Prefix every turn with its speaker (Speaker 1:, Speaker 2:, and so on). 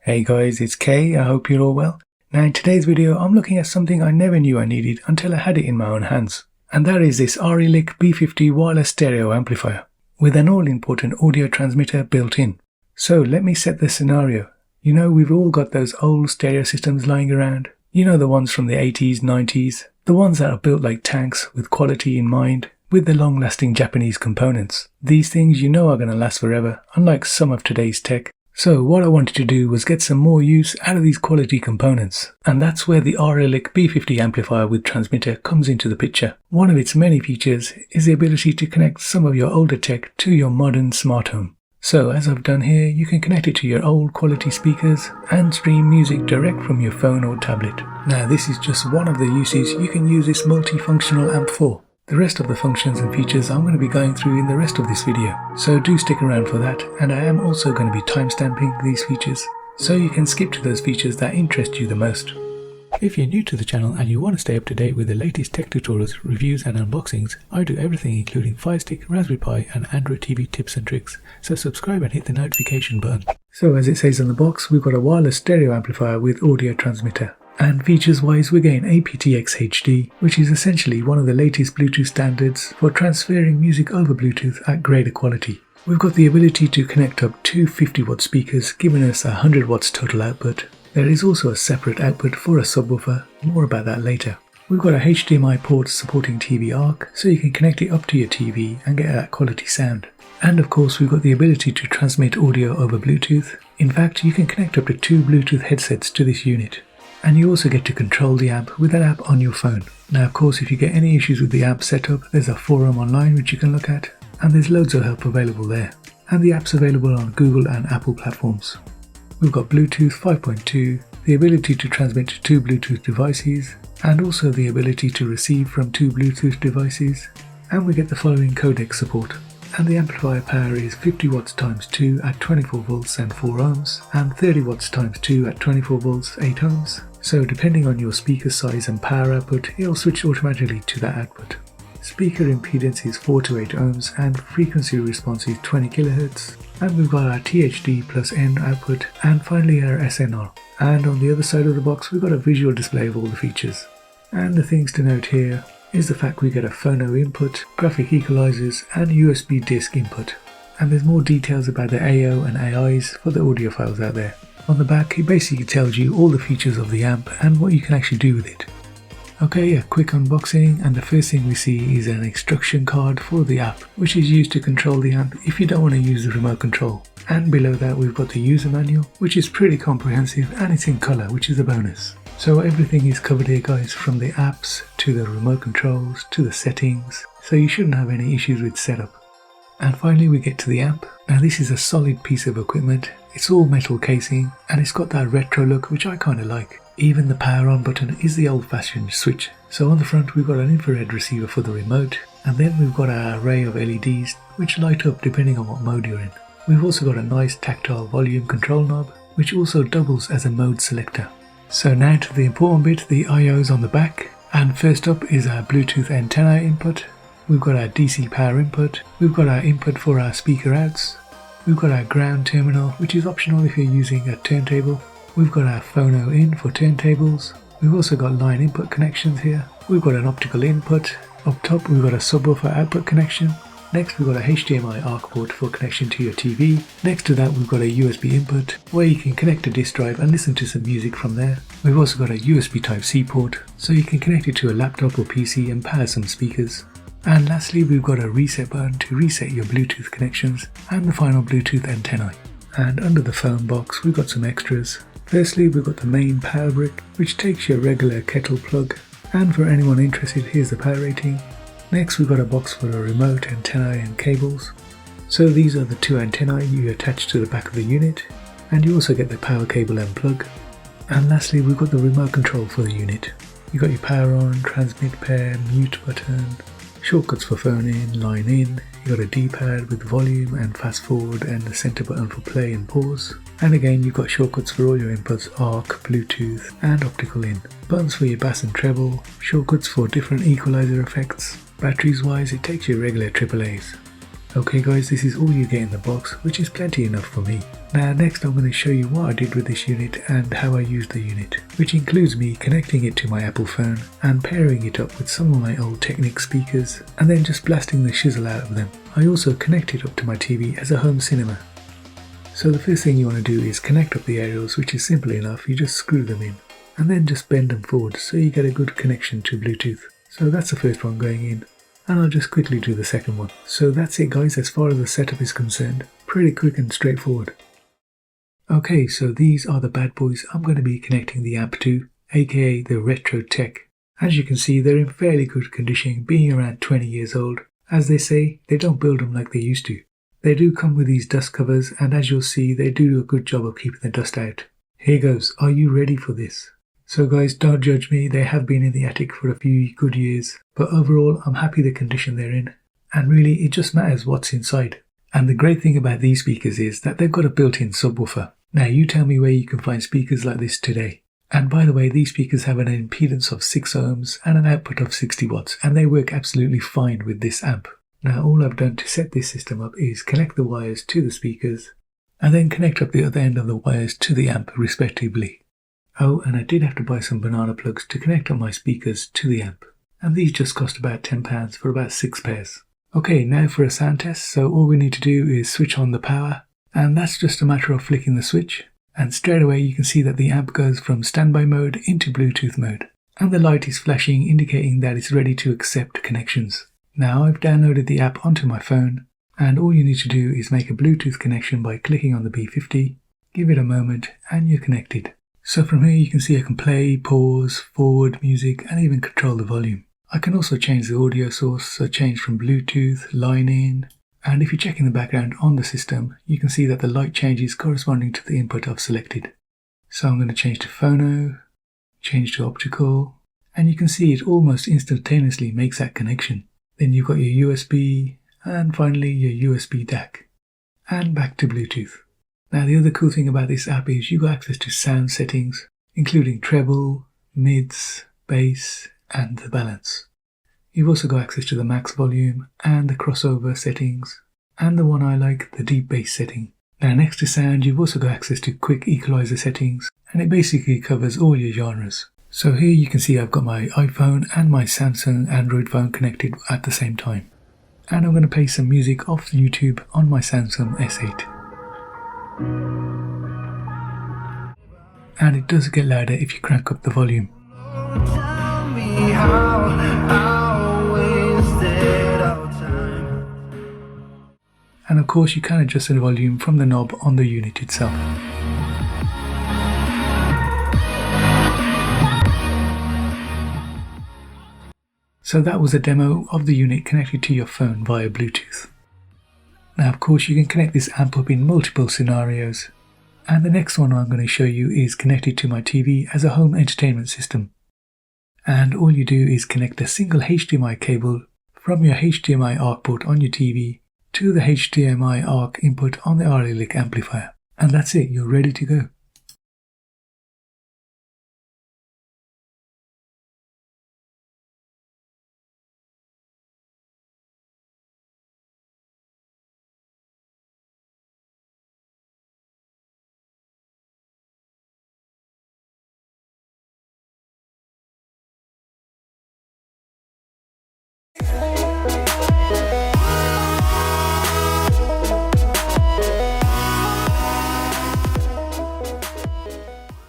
Speaker 1: Hey guys, it's Kay, I hope you're all well. Now in today's video I'm looking at something I never knew I needed until I had it in my own hands. And that is this Arylic B50 Wireless Stereo Amplifier with an all-important audio transmitter built in. So let me set the scenario. You know, we've all got those old stereo systems lying around. You know, the ones from the 80s, 90s, the ones that are built like tanks with quality in mind, with the long-lasting Japanese components. These things you know are going to last forever, unlike some of today's tech. So what I wanted to do was get some more use out of these quality components, and that's where the Arylic B50 amplifier with transmitter comes into the picture. One of its many features is the ability to connect some of your older tech to your modern smart home. So as I've done here, you can connect it to your old quality speakers and stream music direct from your phone or tablet. Now this is just one of the uses you can use this multifunctional amp for. The rest of the functions and features I'm going to be going through in the rest of this video, so do stick around for that, and I am also going to be timestamping these features, so you can skip to those features that interest you the most. If you're new to the channel and you want to stay up to date with the latest tech tutorials, reviews and unboxings, I do everything including Fire Stick, Raspberry Pi and Android TV tips and tricks, so subscribe and hit the notification button. So as it says on the box, we've got a wireless stereo amplifier with audio transmitter. And features wise we're getting aptX HD, which is essentially one of the latest Bluetooth standards for transferring music over Bluetooth at greater quality. We've got the ability to connect up two 50 watt speakers, giving us 100 watts total output. There is also a separate output for a subwoofer, more about that later. We've got a HDMI port supporting TV ARC, so you can connect it up to your TV and get that quality sound. And of course we've got the ability to transmit audio over Bluetooth. In fact, you can connect up to two Bluetooth headsets to this unit. And you also get to control the amp with an app on your phone. Now of course if you get any issues with the amp setup, there's a forum online which you can look at, and there's loads of help available there. And the app's available on Google and Apple platforms. We've got Bluetooth 5.2, the ability to transmit to two Bluetooth devices, and also the ability to receive from two Bluetooth devices, and we get the following codec support. And the amplifier power is 50 watts times 2 at 24 volts and 4 ohms, and 30 watts times 2 at 24 volts 8 ohms. So depending on your speaker size and power output, it'll switch automatically to that output. Speaker impedance is 4 to 8 ohms and frequency response is 20 kHz. And we've got our THD plus N output, and finally our SNR. And on the other side of the box we've got a visual display of all the features. And the things to note here is the fact we get a phono input, graphic equalizers and USB disk input. And there's more details about the AO and AIs for the audiophiles out there. On the back it basically tells you all the features of the amp and what you can actually do with it. Okay, a quick unboxing, and the first thing we see is an instruction card for the app, which is used to control the amp if you don't want to use the remote control. And below that we've got the user manual, which is pretty comprehensive and it's in colour, which is a bonus. So everything is covered here guys, from the apps to the remote controls to the settings, so you shouldn't have any issues with setup. And finally we get to the amp. Now this is a solid piece of equipment, it's all metal casing and it's got that retro look which I kinda like. Even the power on button is the old fashioned switch. So on the front we've got an infrared receiver for the remote, and then we've got our array of LEDs which light up depending on what mode you're in. We've also got a nice tactile volume control knob which also doubles as a mode selector. So now to the important bit, the IOs on the back, and first up is our Bluetooth antenna input. We've got our DC power input, we've got our input for our speaker outs, we've got our ground terminal which is optional if you're using a turntable, we've got our phono in for turntables, we've also got line input connections here, we've got an optical input, up top we've got a subwoofer output connection. Next we've got a HDMI ARC port for connection to your TV. Next to that we've got a USB input where you can connect a disk drive and listen to some music from there. We've also got a USB Type-C port so you can connect it to a laptop or PC and power some speakers. And lastly we've got a reset button to reset your Bluetooth connections and the final Bluetooth antennae. And under the phone box we've got some extras. Firstly we've got the main power brick which takes your regular kettle plug, and for anyone interested here's the power rating. Next we've got a box for a remote, antennae and cables. So these are the two antennae you attach to the back of the unit, and you also get the power cable and plug. And lastly we've got the remote control for the unit. You've got your power on, transmit pair, mute button, shortcuts for phone in, line in, you've got a D-pad with volume and fast forward and the center button for play and pause. And again you've got shortcuts for all your inputs, ARC, Bluetooth and optical in. Buttons for your bass and treble, shortcuts for different equalizer effects. Batteries wise it takes your regular AAAs. Okay guys, this is all you get in the box, which is plenty enough for me. Now next I'm going to show you what I did with this unit and how I used the unit, which includes me connecting it to my Apple phone and pairing it up with some of my old Technic speakers and then just blasting the shizzle out of them. I also connect it up to my TV as a home cinema. So the first thing you want to do is connect up the aerials, which is simple enough. You just screw them in and then just bend them forward so you get a good connection to Bluetooth. So that's the first one going in. And I'll just quickly do the second one. So that's it guys, as far as the setup is concerned. Pretty quick and straightforward. Okay, so these are the bad boys I'm going to be connecting the amp to, aka the Retro Tech. As you can see, they're in fairly good condition, being around 20 years old. As they say, they don't build them like they used to. They do come with these dust covers, and as you'll see, they do a good job of keeping the dust out. Here goes, are you ready for this? So guys, don't judge me, they have been in the attic for a few good years, but overall I'm happy the condition they're in, and really it just matters what's inside. And the great thing about these speakers is that they've got a built-in subwoofer. Now you tell me where you can find speakers like this today. And by the way, these speakers have an impedance of 6 ohms and an output of 60 watts, and they work absolutely fine with this amp. Now all I've done to set this system up is connect the wires to the speakers, and then connect up the other end of the wires to the amp respectively. Oh, and I did have to buy some banana plugs to connect up my speakers to the amp, and these just cost about £10 for about 6 pairs. Okay, now for a sound test. So all we need to do is switch on the power, and that's just a matter of flicking the switch, and straight away you can see that the amp goes from standby mode into Bluetooth mode, and the light is flashing indicating that it's ready to accept connections. Now I've downloaded the app onto my phone, and all you need to do is make a Bluetooth connection by clicking on the B50, give it a moment, and you're connected. So from here you can see I can play, pause, forward music, and even control the volume. I can also change the audio source, so change from Bluetooth, line in, and if you check in the background on the system, you can see that the light changes corresponding to the input I've selected. So I'm going to change to phono, change to optical, and you can see it almost instantaneously makes that connection. Then you've got your USB, and finally your USB DAC, and back to Bluetooth. Now the other cool thing about this app is you've got access to sound settings, including treble, mids, bass, and the balance. You've also got access to the max volume and the crossover settings, and the one I like, the deep bass setting. Now next to sound, you've also got access to quick equalizer settings, and it basically covers all your genres. So here you can see I've got my iPhone and my Samsung Android phone connected at the same time. And I'm going to play some music off YouTube on my Samsung S8. And it does get louder if you crank up the volume. And of course you can adjust the volume from the knob on the unit itself. So that was a demo of the unit connected to your phone via Bluetooth. Now of course you can connect this amp up in multiple scenarios, and the next one I'm going to show you is connected to my TV as a home entertainment system. And all you do is connect a single HDMI cable from your HDMI ARC port on your TV to the HDMI ARC input on the Arylic amplifier. And that's it, you're ready to go.